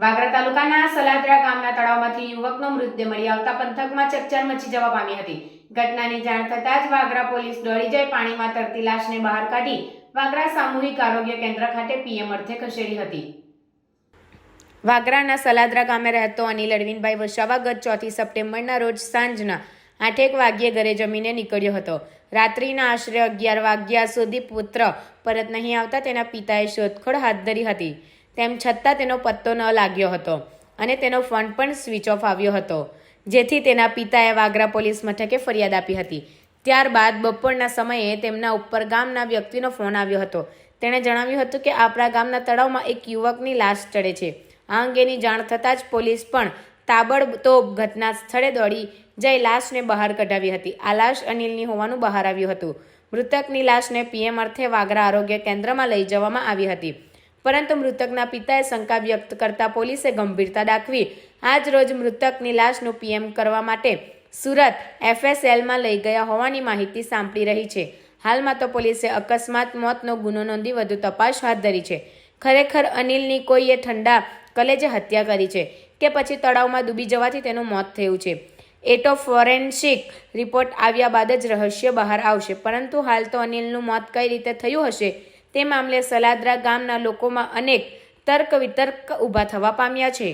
વાગરા તાલુકાના સલાદરા ગામના તળાવમાંથી યુવકનો મૃતદેહ મળી આવતા પંથકમાં ચકચાર મચી જવા પામી હતી। ઘટનાની જાણ થતાં જ વાગરા પોલીસ દોડી જઈ પાણીમાં તરતી લાશને બહાર કાઢી વાગરા સામૂહિક આરોગ્ય કેન્દ્ર ખાતે પીએમ અર્થે ખસેડી હતી। વાગરાના સલાદરા ગામે રહેતો અનિલ અરવિંદભાઈ વસાવા ગત 4 સપ્ટેમ્બરના રોજ સાંજના 8:00 વાગ્યે ઘરે જમીને નીકળ્યો હતો। રાત્રિના આશરે 11 વાગ્યા સુધી પુત્ર પરત નહીં આવતા તેના પિતાએ શોધખોળ હાથ ધરી હતી। તેમ છતાં તેનો પત્તો ન લાગ્યો હતો અને તેનો ફોન પણ સ્વિચ ઓફ આવ્યો હતો, જેથી તેના પિતાએ વાગરા પોલીસ મથકે ફરિયાદ આપી હતી। ત્યારબાદ બપોરના સમયે તેમના ઉપર ગામના વ્યક્તિનો ફોન આવ્યો હતો। તેણે જણાવ્યું હતું કે આપણા ગામના તળાવમાં એક યુવકની લાશ ચડે છે। આ અંગેની જાણ થતાં જ પોલીસ પણ તાબડતોબ ઘટના સ્થળે દોડી જઈ લાશને બહાર કઢાવી હતી। આ લાશ અનિલની હોવાનું બહાર આવ્યું હતું। મૃતકની લાશને પીએમ અર્થે વાગરા આરોગ્ય કેન્દ્રમાં લઈ જવામાં આવી હતી, પરંતુ મૃતકના પિતાએ શંકા વ્યક્ત કરતા પોલીસે ગંભીરતા દાખવી આજ રોજ મૃતકની લાશનું પીએમ કરવા માટે સુરત FSLમાં લઈ ગયા હોવાની માહિતી સાંપડી રહી છે। હાલમાં તો પોલીસે અકસ્માત મોતનો ગુનો નોંધી વધુ તપાસ હાથ ધરી છે। ખરેખર અનિલની કોઈએ ઠંડા કલેજે હત્યા કરી છે કે પછી તળાવમાં ડૂબી જવાથી તેનું મોત થયું છે, એ તો ફોરેન્સિક રિપોર્ટ આવ્યા બાદ જ રહસ્ય બહાર આવશે। પરંતુ હાલ તો અનિલનું મોત કઈ રીતે થયું હશે તે મામલે સલાદરા ગામના લોકોમાં અનેક તર્ક વિતર્ક ઊભા થવા પામ્યા છે।